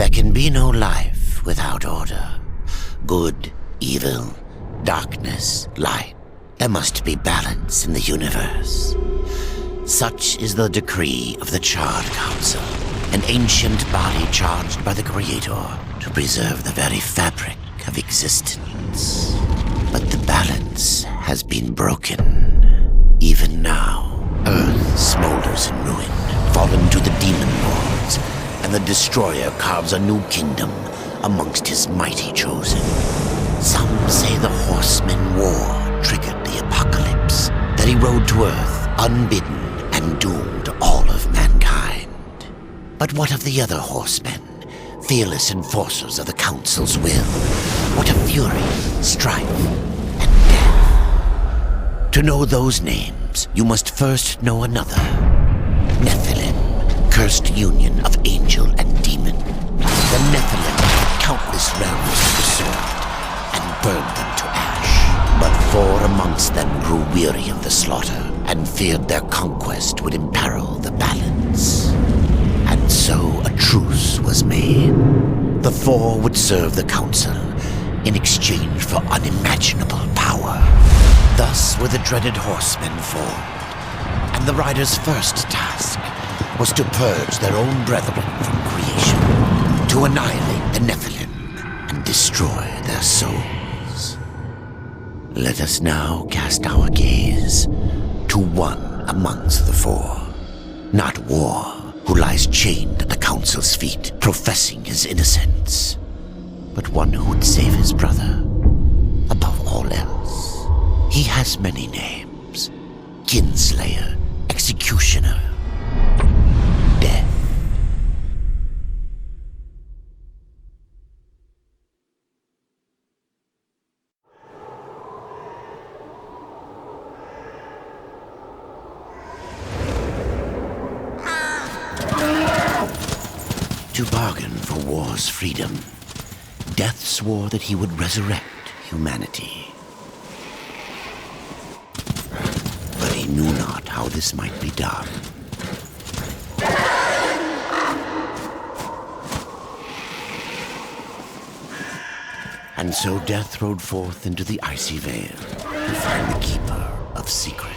There can be no life without order. Good, evil, darkness, light. There must be balance in the universe. Such is the decree of the Charred Council, an ancient body charged by the Creator to preserve the very fabric of existence. But the balance has been broken. Even now, Earth smolders in ruin, fallen to the demon lords, and the Destroyer carves a new kingdom amongst his mighty chosen. Some say the Horsemen War triggered the apocalypse, that he rode to Earth unbidden and doomed all of mankind. But what of the other Horsemen, fearless enforcers of the Council's will? What of fury, strife, and death? To know those names, you must first know another. Nephilim, cursed union of angel and demon. The Nephilim, countless realms of the sword, and burned them to ash. But 4 amongst them grew weary of the slaughter, and feared their conquest would imperil the balance. And so a truce was made. The 4 would serve the Council in exchange for unimaginable power. Thus were the dreaded Horsemen formed, and the Riders' first task was to purge their own brethren from creation, to annihilate the Nephilim and destroy their souls. Let us now cast our gaze to one amongst the 4, not War, who lies chained at the Council's feet, professing his innocence, but one who would save his brother above all else. He has many names: Kinslayer, Executioner, Death. To bargain for war's freedom, Death swore that he would resurrect humanity. But he knew not how this might be done. And so Death rode forth into the icy veil to find the Keeper of Secrets.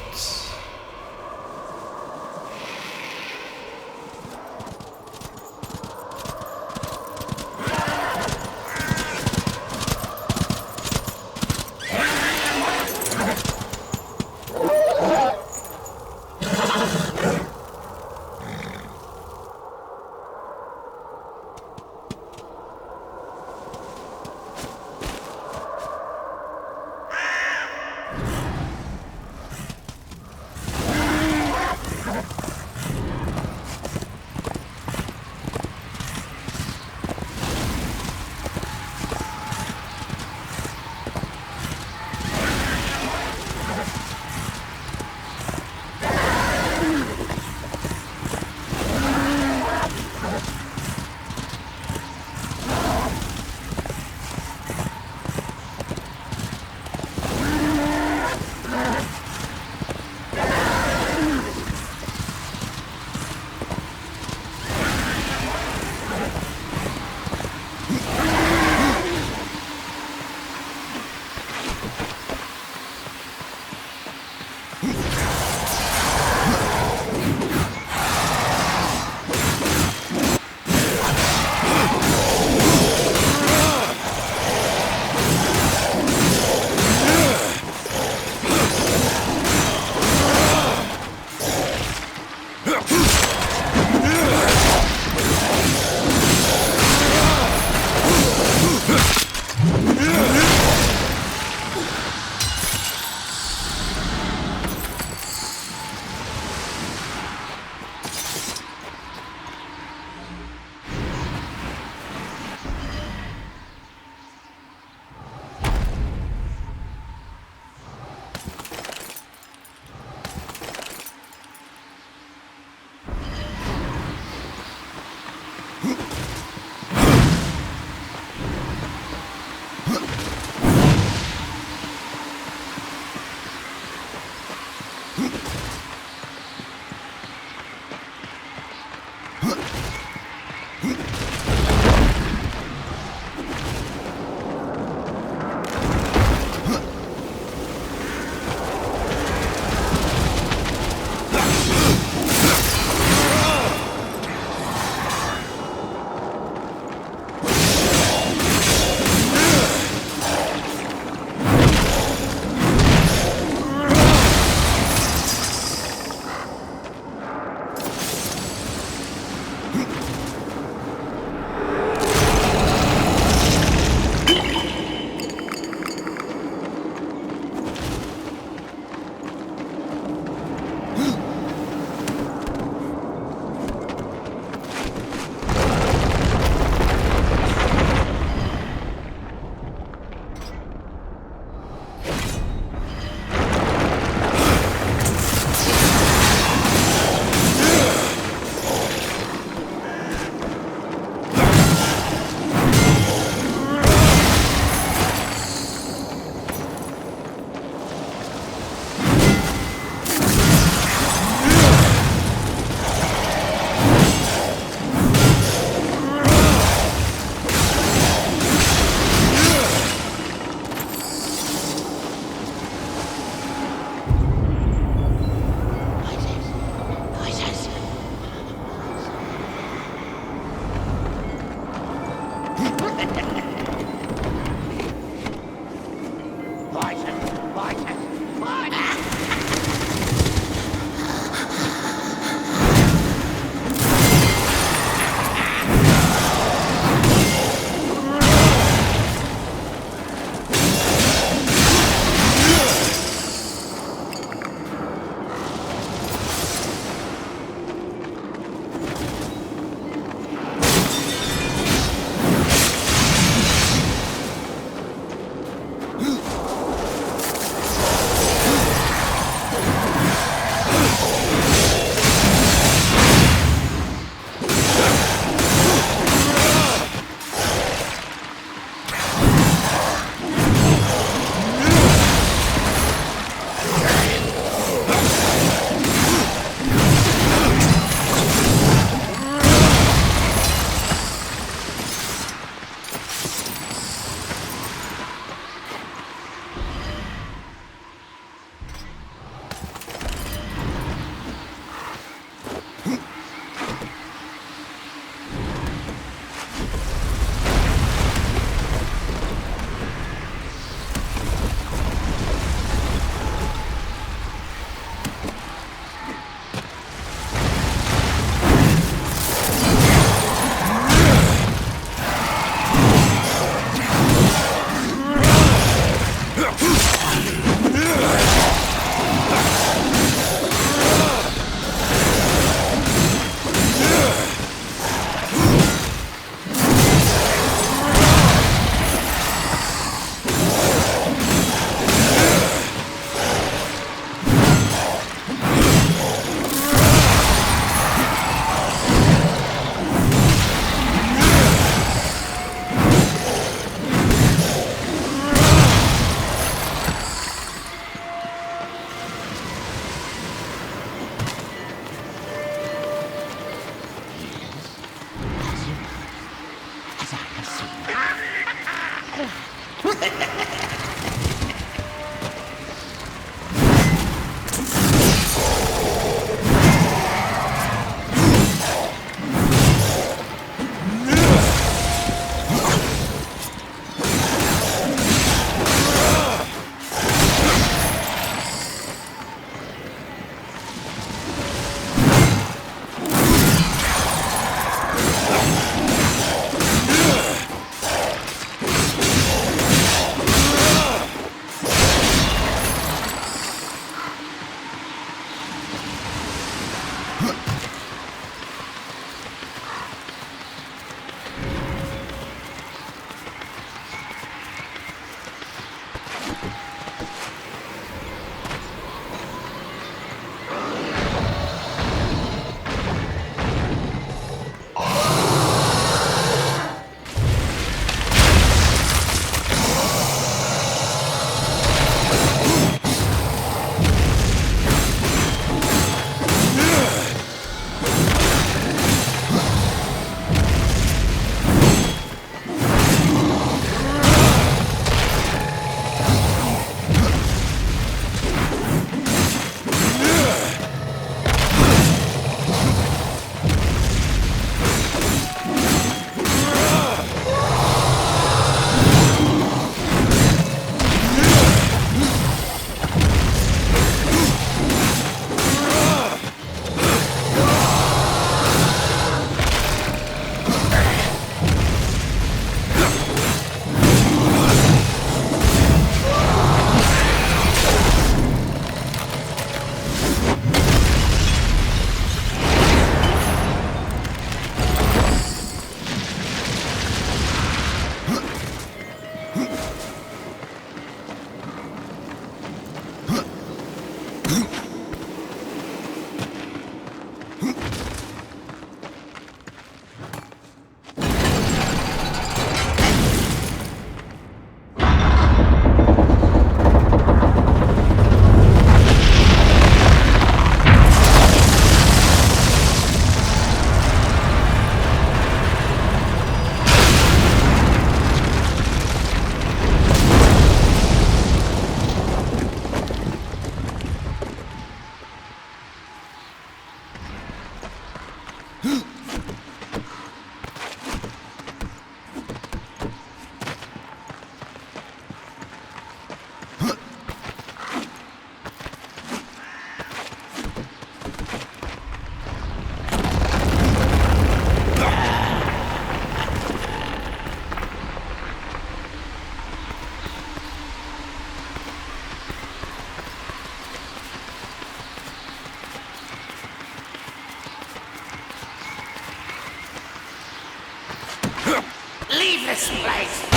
this place!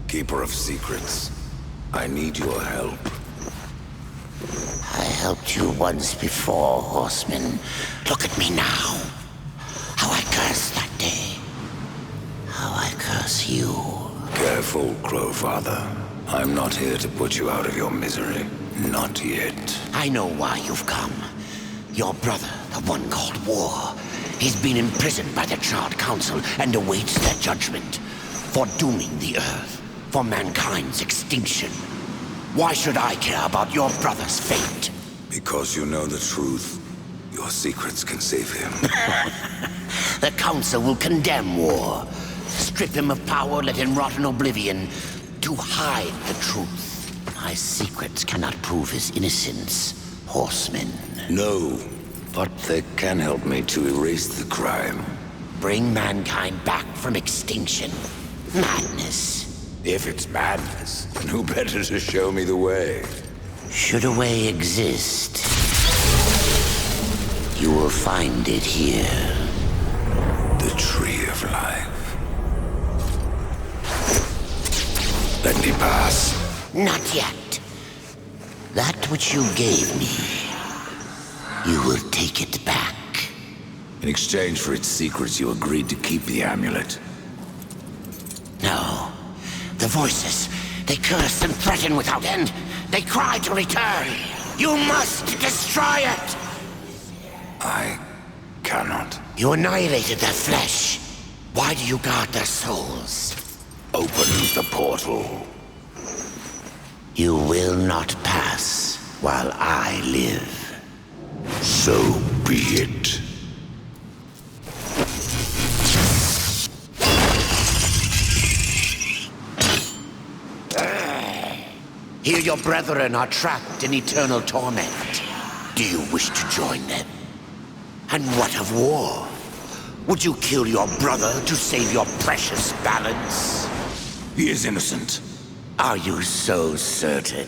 Keeper of secrets, I need your help. I helped you once before, Horseman. Look at me now. How I cursed that day. How I curse you. Careful, Crowfather. I'm not here to put you out of your misery. Not yet. I know why you've come. Your brother, the one called War, he's been imprisoned by the Charred Council and awaits their judgment for dooming the Earth, for mankind's extinction. Why should I care about your brother's fate? Because you know the truth. Your secrets can save him. The Council will condemn War. Strip him of power, let him rot in oblivion, to hide the truth. My secrets cannot prove his innocence, Horseman. No, but they can help me to erase the crime. Bring mankind back from extinction. Madness. If it's madness, then who better to show me the way? Should a way exist, you will find it here. The Tree of Life. Let me pass. Not yet. That which you gave me, you will take it back. In exchange for its secrets, you agreed to keep the amulet. No. The voices, they curse and threaten without end. They cry to return. You must destroy it! I cannot. You annihilated their flesh. Why do you guard their souls? Open the portal. You will not pass while I live. So be it. Here your brethren are trapped in eternal torment. Do you wish to join them? And what of War? Would you kill your brother to save your precious balance? He is innocent. Are you so certain?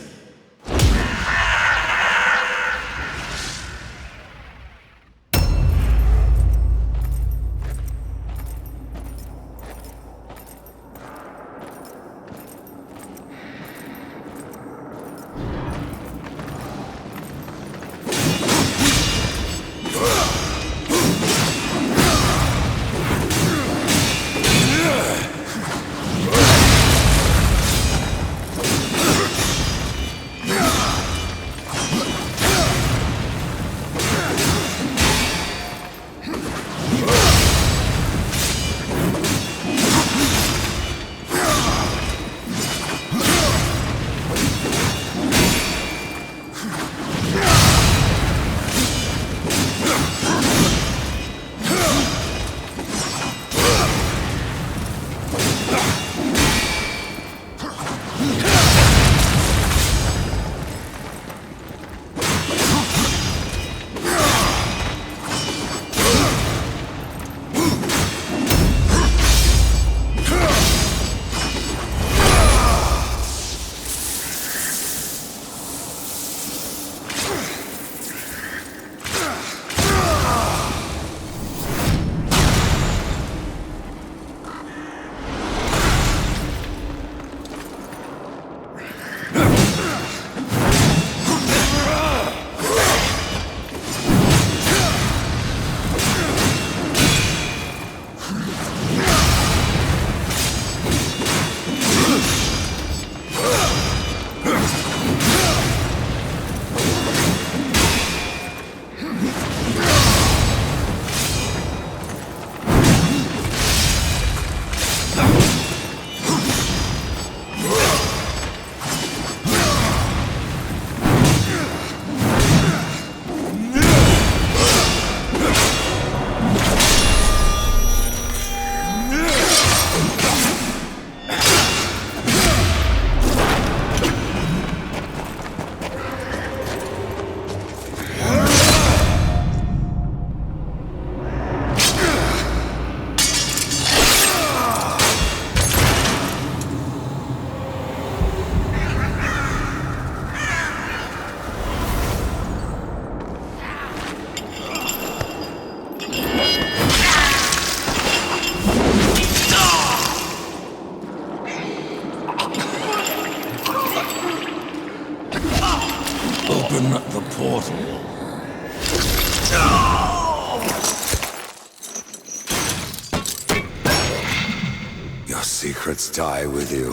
secrets die with you,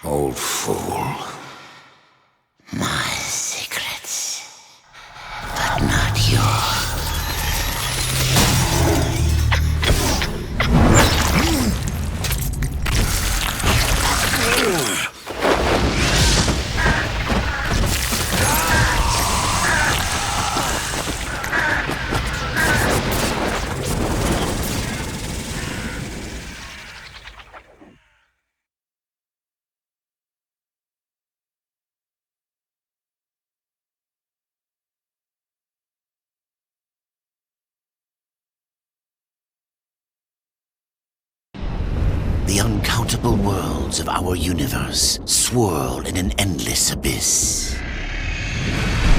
old fool. My secrets, but not yours. The uncountable worlds of our universe swirl in an endless abyss.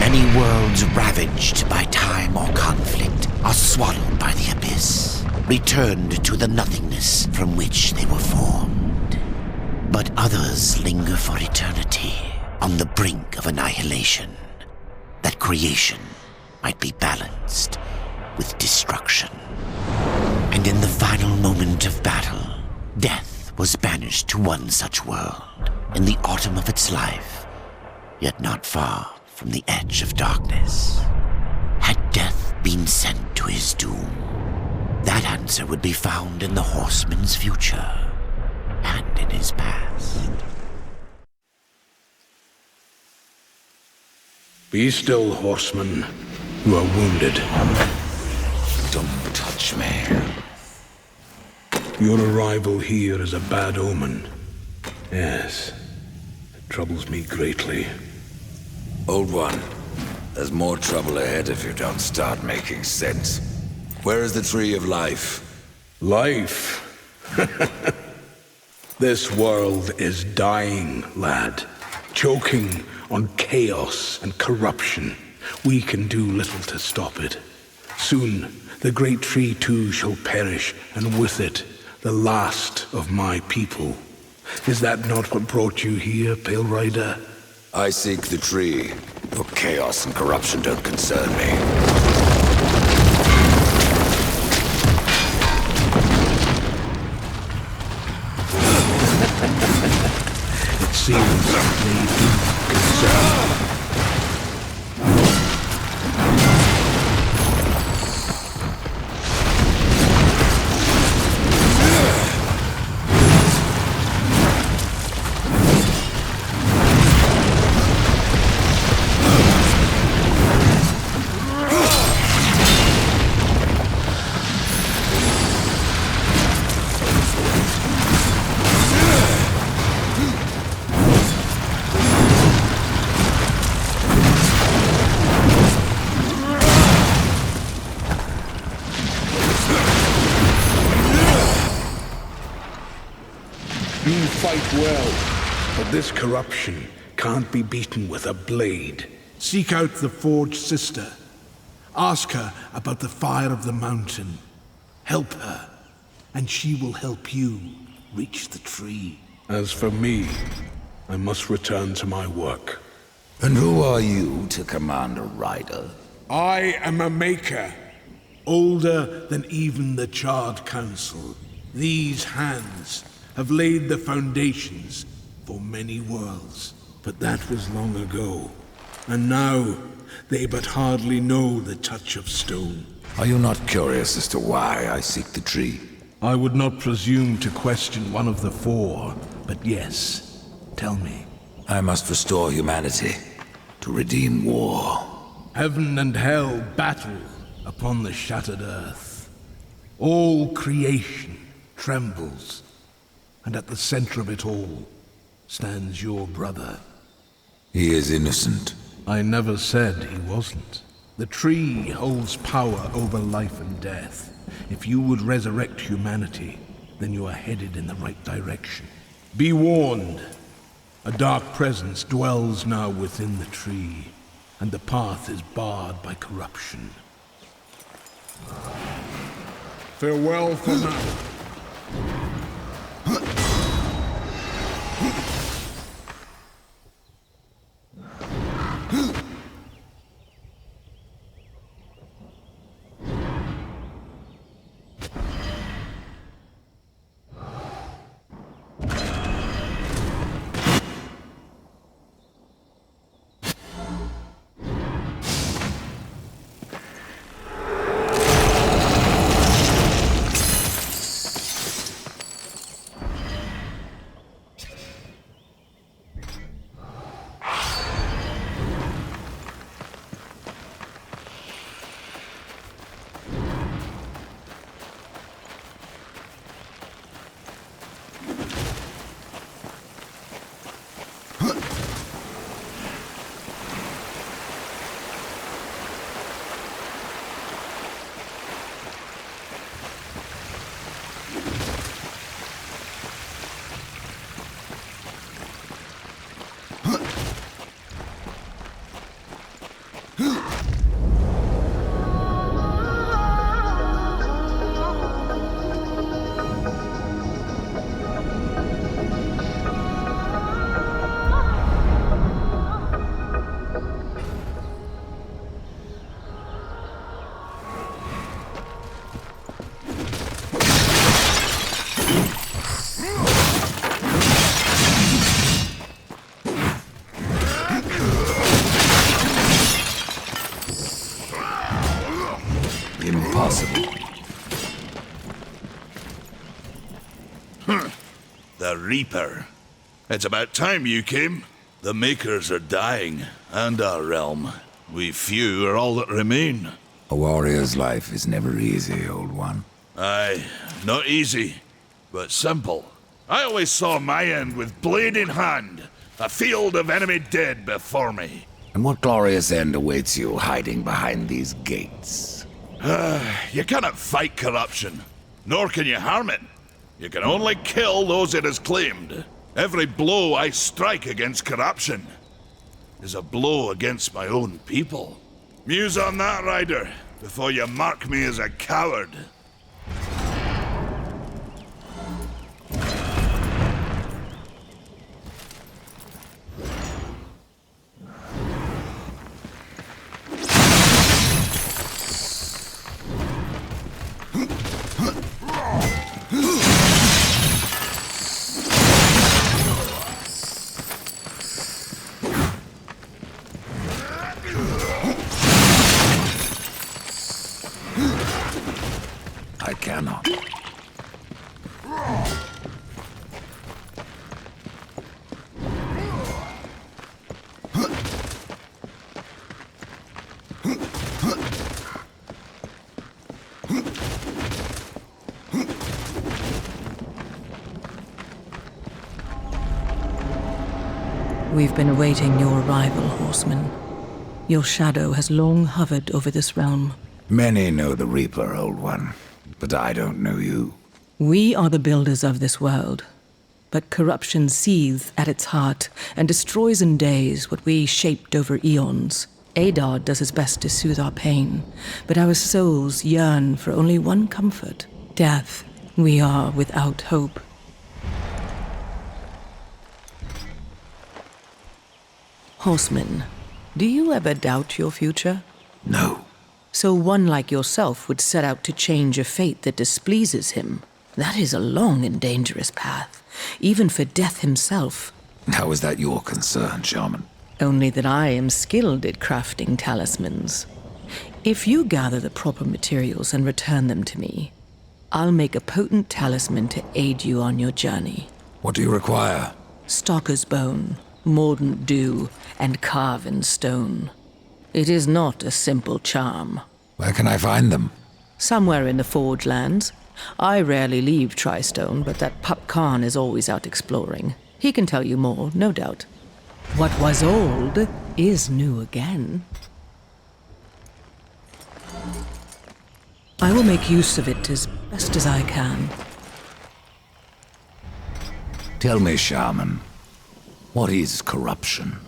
Many worlds ravaged by time or conflict are swallowed by the abyss, returned to the nothingness from which they were formed. But others linger for eternity on the brink of annihilation, that creation might be balanced with destruction. And in the final moment of battle, death was banished to one such world in the autumn of its life, yet not far from the edge of darkness. Had death been sent to his doom? That answer would be found in the horseman's future and in his past. Be still, horseman. You are wounded. Don't touch me. Your arrival here is a bad omen. Yes, it troubles me greatly. Old one, there's more trouble ahead if you don't start making sense. Where is the tree of life? Life? This world is dying, lad. Choking on chaos and corruption. We can do little to stop it. Soon, the great tree too shall perish, and with it, the last of my people. Is that not what brought you here, Pale Rider? I seek the tree. Your chaos and corruption don't concern me. It seems they do concern. You fight well, but this corruption can't be beaten with a blade. Seek out the Forge Sister. Ask her about the fire of the mountain. Help her, and she will help you reach the tree. As for me, I must return to my work. And who are you to command a rider? I am a maker, older than even the Charred Council. These hands have laid the foundations for many worlds. But that was long ago, and now they but hardly know the touch of stone. Are you not curious as to why I seek the tree? I would not presume to question one of the four, but yes, tell me. I must restore humanity, to redeem war. Heaven and hell battle upon the shattered earth. All creation trembles, and at the center of it all stands your brother. He is innocent. I never said he wasn't. The tree holds power over life and death. If you would resurrect humanity, then you are headed in the right direction. Be warned. A dark presence dwells now within the tree, and the path is barred by corruption. Farewell for now. The Reaper. It's about time you came. The Makers are dying, and our realm. We few are all that remain. A warrior's life is never easy, old one. Aye, not easy, but simple. I always saw my end with blade in hand, a field of enemy dead before me. And what glorious end awaits you hiding behind these gates? You cannot fight corruption, nor can you harm it. You can only kill those it has claimed. Every blow I strike against corruption is a blow against my own people. Muse on that, Ryder, before you mark me as a coward. I cannot. We've been awaiting your arrival, Horseman. Your shadow has long hovered over this realm. Many know the Reaper, old one, but I don't know you. We are the builders of this world, but corruption seethes at its heart and destroys in days what we shaped over eons. Adar does his best to soothe our pain, but our souls yearn for only one comfort: death. We are without hope. Horseman, do you ever doubt your future? No. So one like yourself would set out to change a fate that displeases him. That is a long and dangerous path, even for death himself. How is that your concern, Shaman? Only that I am skilled at crafting talismans. If you gather the proper materials and return them to me, I'll make a potent talisman to aid you on your journey. What do you require? Stalker's bone, mordant dew, and carven stone. It is not a simple charm. Where can I find them? Somewhere in the Forge lands. I rarely leave Tristone, but that pup Khan is always out exploring. He can tell you more, no doubt. What was old is new again. I will make use of it as best as I can. Tell me, Shaman, what is corruption?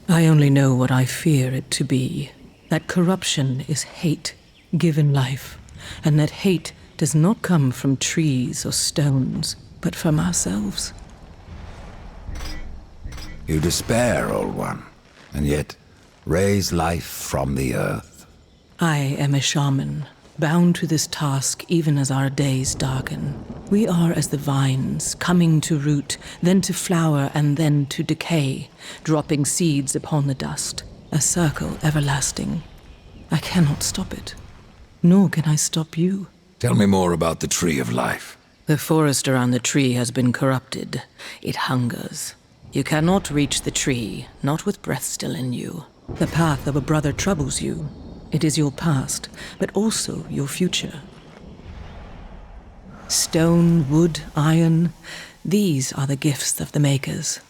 I only know what I fear it to be. That corruption is hate given life, and that hate does not come from trees or stones, but from ourselves. You despair, old one, and yet raise life from the earth. I am a shaman, bound to this task even as our days darken. We are as the vines, coming to root, then to flower, and then to decay, dropping seeds upon the dust, a circle everlasting. I cannot stop it, nor can I stop you. Tell me more about the Tree of Life. The forest around the tree has been corrupted. It hungers. You cannot reach the tree, not with breath still in you. The path of a brother troubles you. It is your past, but also your future. Stone, wood, iron, these are the gifts of the Makers.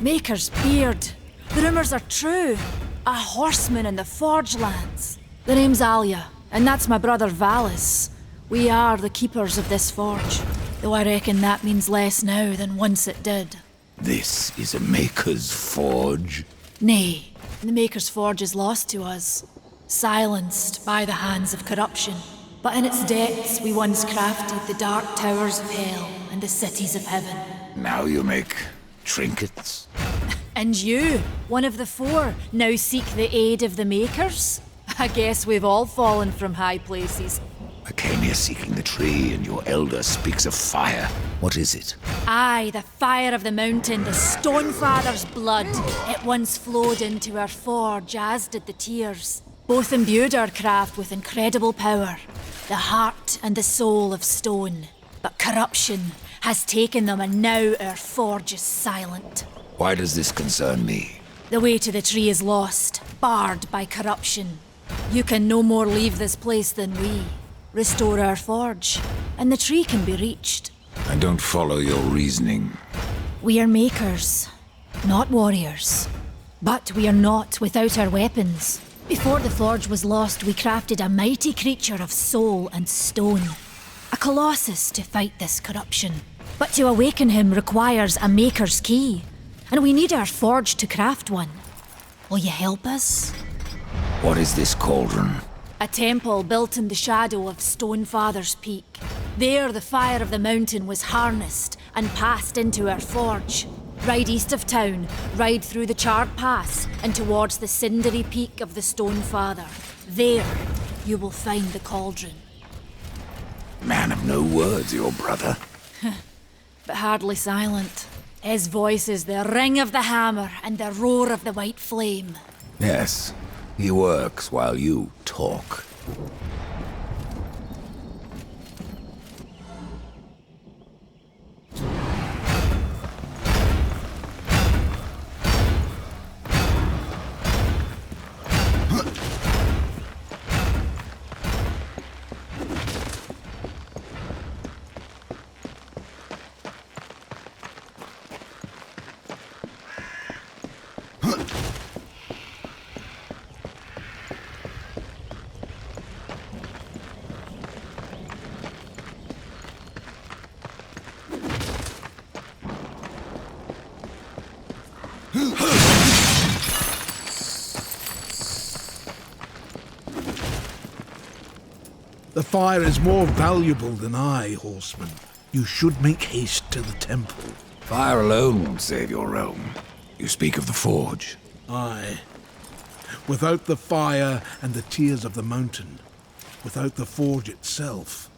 Maker's beard. The rumors are true. A horseman in the Forge lands. The name's Alia, and that's my brother Valis. We are the keepers of this forge, though I reckon that means less now than once it did. This is a Maker's Forge. Nay, the Maker's Forge is lost to us, silenced by the hands of corruption. But in its depths we once crafted the dark towers of hell and the cities of heaven. Now you make trinkets? And you, one of the four, now seek the aid of the Makers? I guess we've all fallen from high places. I came here seeking the tree, and your elder speaks of fire. What is it? Aye, the fire of the mountain, the Stonefather's blood. It once flowed into our forge, as did the tears. Both imbued our craft with incredible power, the heart and the soul of stone. But corruption has taken them, and now our forge is silent. Why does this concern me? The way to the tree is lost, barred by corruption. You can no more leave this place than we. Restore our forge, and the tree can be reached. I don't follow your reasoning. We are makers, not warriors. But we are not without our weapons. Before the forge was lost, we crafted a mighty creature of soul and stone. A colossus to fight this corruption. But to awaken him requires a maker's key. And we need our forge to craft one. Will you help us? What is this cauldron? A temple built in the shadow of Stonefather's Peak. There the fire of the mountain was harnessed and passed into our forge. Ride east of town, ride through the charred pass and towards the cindery peak of the Stonefather. There you will find the cauldron. Man of no words, your brother. But hardly silent. His voice is the ring of the hammer and the roar of the white flame. Yes, he works while you talk. The fire is more valuable than I, horseman. You should make haste to the temple. Fire alone won't save your realm. You speak of the forge. Aye. Without the fire and the tears of the mountain, without the forge itself,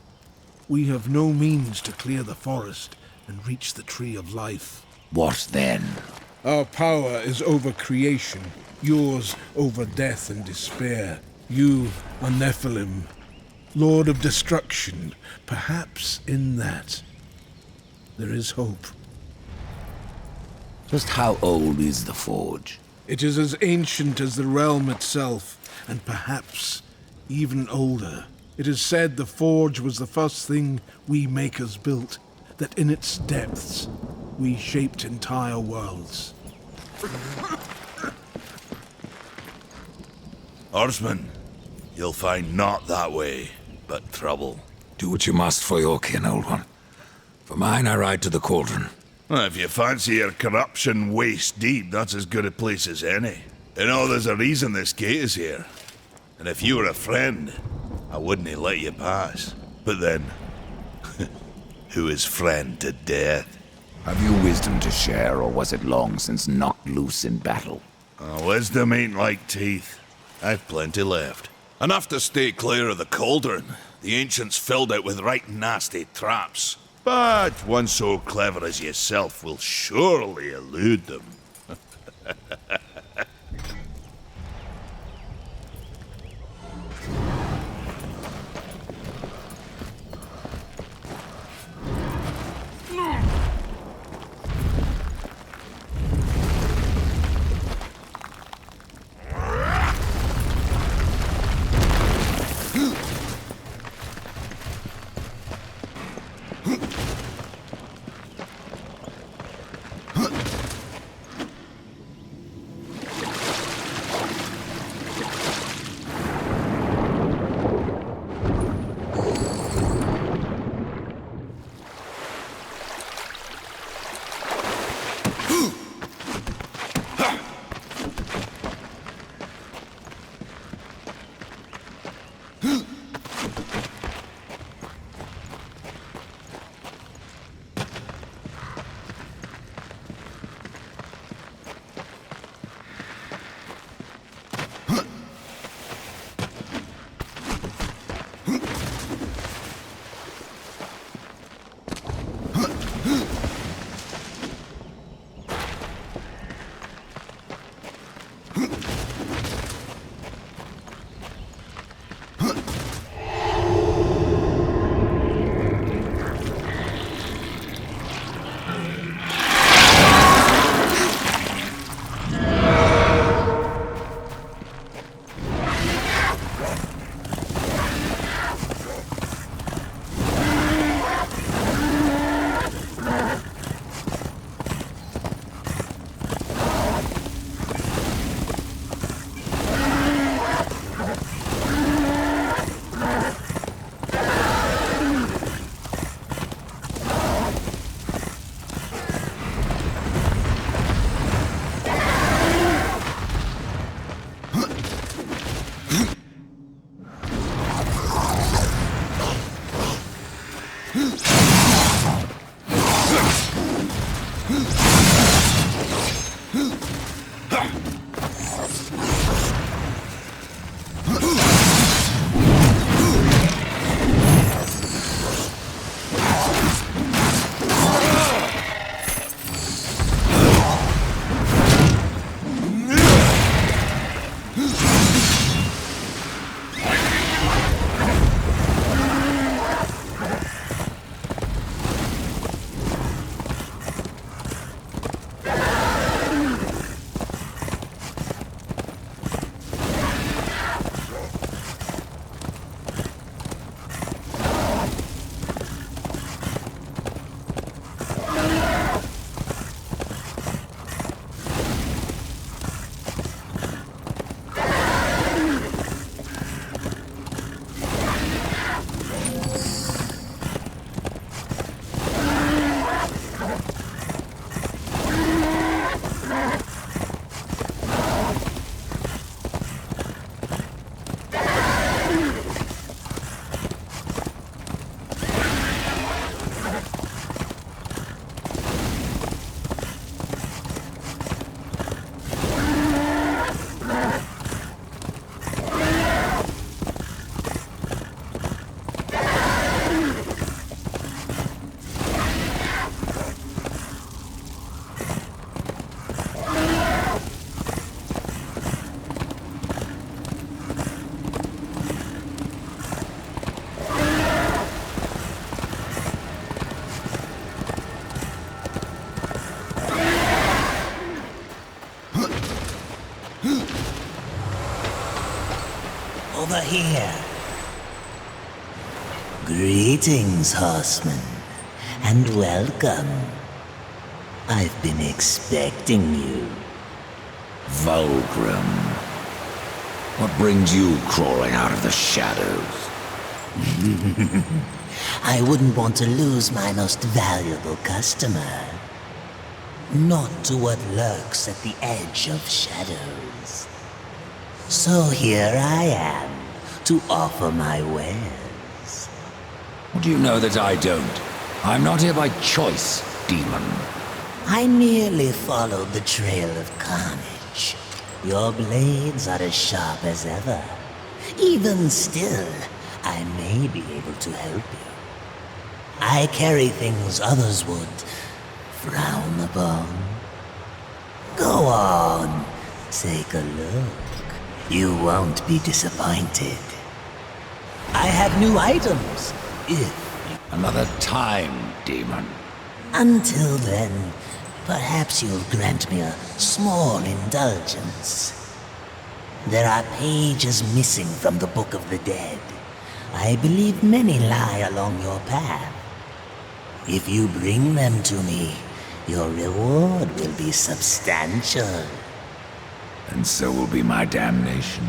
we have no means to clear the forest and reach the tree of life. What then? Our power is over creation, yours over death and despair. You are Nephilim, Lord of Destruction. Perhaps in that there is hope. Just how old is the forge? It is as ancient as the realm itself, and perhaps even older. It is said the forge was the first thing we makers built, that in its depths we shaped entire worlds. Horseman, you'll find not that way, but trouble. Do what you must for your kin, old one. For mine, I ride to the cauldron. Well, if you fancy your corruption waist deep, that's as good a place as any. You know, there's a reason this gate is here. And if you were a friend, I wouldn't let you pass. But then, who is friend to death? Have you wisdom to share, or was it long since knocked loose in battle? Wisdom ain't like teeth. I've plenty left. Enough to stay clear of the cauldron. The ancients filled it with right nasty traps. But one so clever as yourself will surely elude them. here. Greetings, horsemen, and welcome. I've been expecting you. Vulgrim. What brings you crawling out of the shadows? I wouldn't want to lose my most valuable customer. Not to what lurks at the edge of shadows. So here I am, to offer my wares. Do you know that I don't? I'm not here by choice, demon. I merely followed the trail of carnage. Your blades are as sharp as ever. Even still, I may be able to help you. I carry things others would frown upon. Go on, take a look. You won't be disappointed. I have new items, if you... Another time, demon. Until then, perhaps you'll grant me a small indulgence. There are pages missing from the Book of the Dead. I believe many lie along your path. If you bring them to me, your reward will be substantial. And so will be my damnation.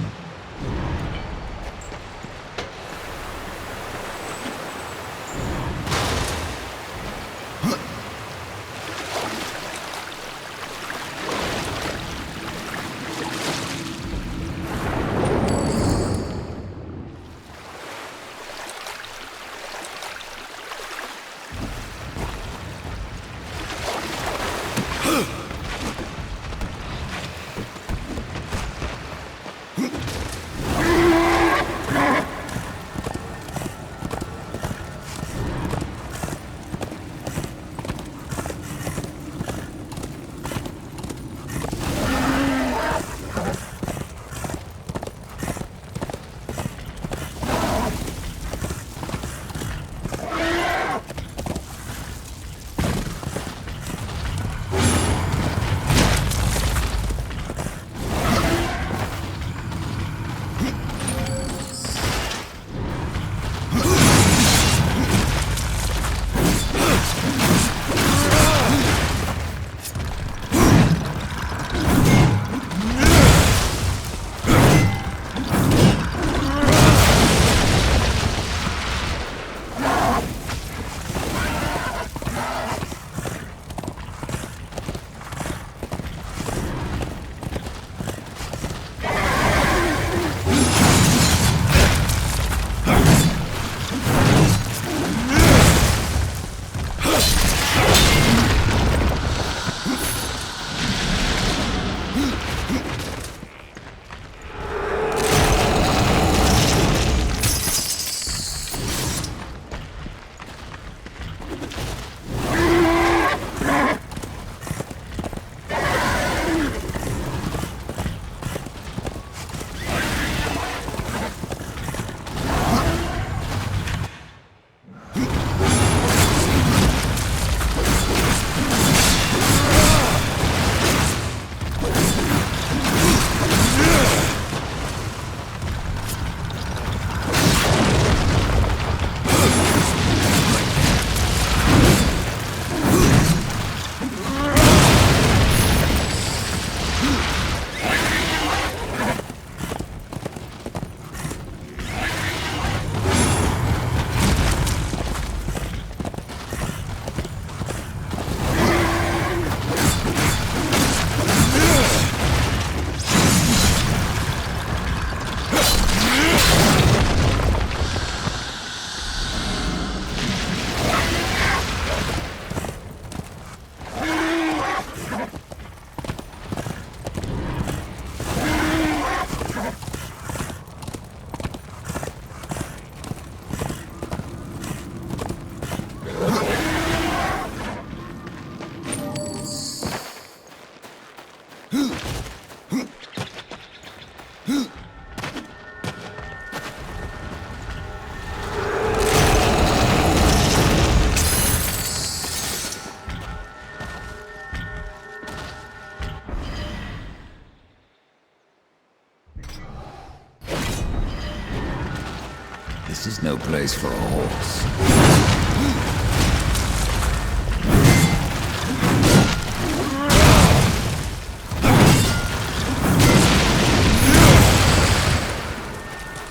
no place for a horse.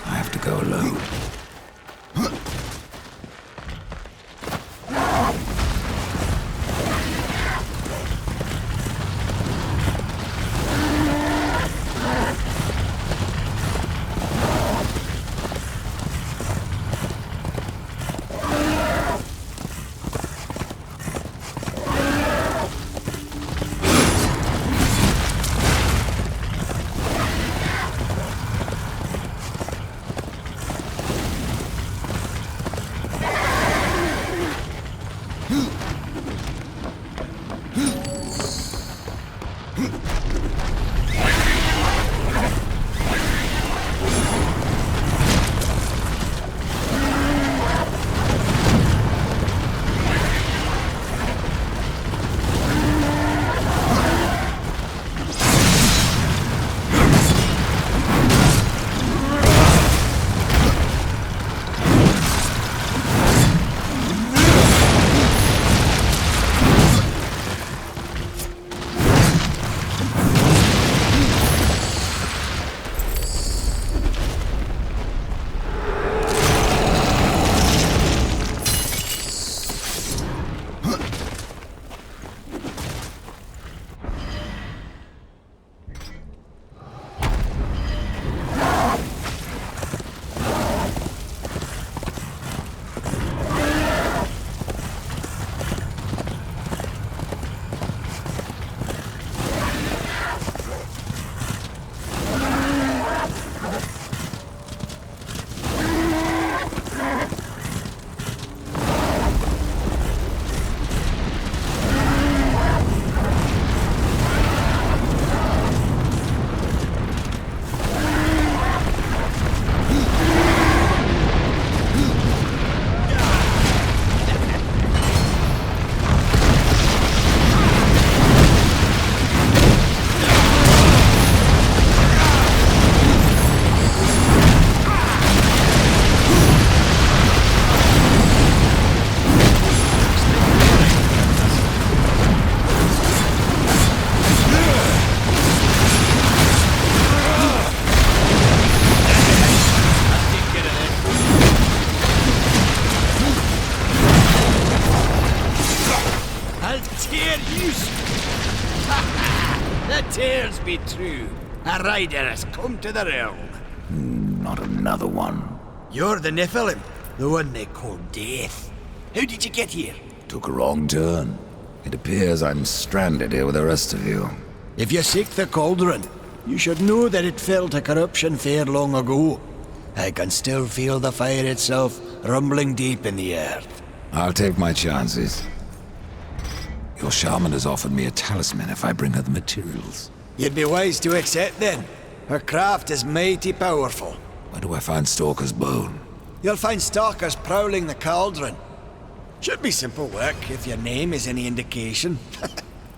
I have to go alone. The tears be true. A rider has come to the realm. Not another one. You're the Nephilim, the one they call Death. How did you get here? Took a wrong turn. It appears I'm stranded here with the rest of you. If you seek the cauldron, you should know that it fell to corruption fair long ago. I can still feel the fire itself rumbling deep in the earth. I'll take my chances. Your shaman has offered me a talisman if I bring her the materials. You'd be wise to accept then. Her craft is mighty powerful. Where do I find Stalker's bone? You'll find stalkers prowling the cauldron. Should be simple work if your name is any indication.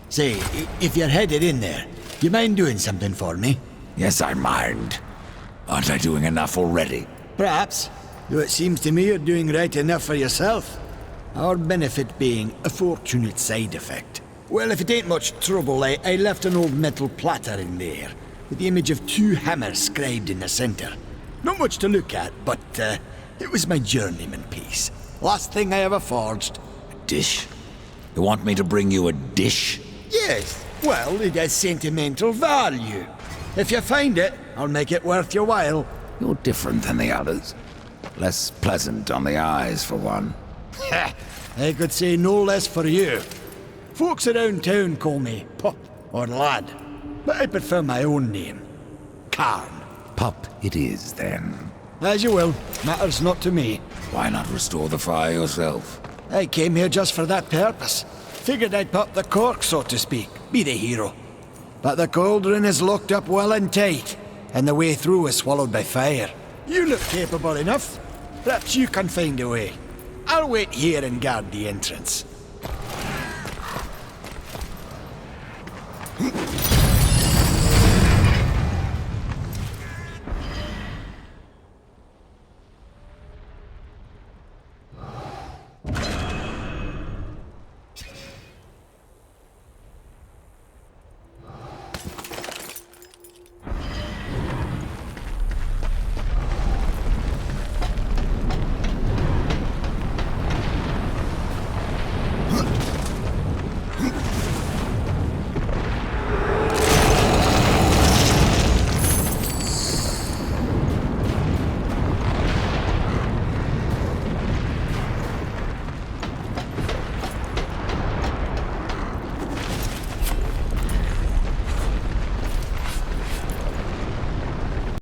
Say, if you're headed in there, you mind doing something for me? Yes, I mind. Aren't I doing enough already? Perhaps, though it seems to me you're doing right enough for yourself. Our benefit being a fortunate side effect. Well, if it ain't much trouble, I left an old metal platter in there, with the image of 2 hammers scribed in the center. Not much to look at, but it was my journeyman piece. Last thing I ever forged. A dish? You want me to bring you a dish? Yes, well, it has sentimental value. If you find it, I'll make it worth your while. You're different than the others. Less pleasant on the eyes, for one. I could say no less for you. Folks around town call me Pup or Lad, but I prefer my own name. Karn. Pup it is, then. As you will. Matters not to me. Why not restore the fire yourself? I came here just for that purpose. Figured I'd pop the cork, so to speak. Be the hero. But the cauldron is locked up well and tight, and the way through is swallowed by fire. You look capable enough. Perhaps you can find a way. I'll wait here and guard the entrance.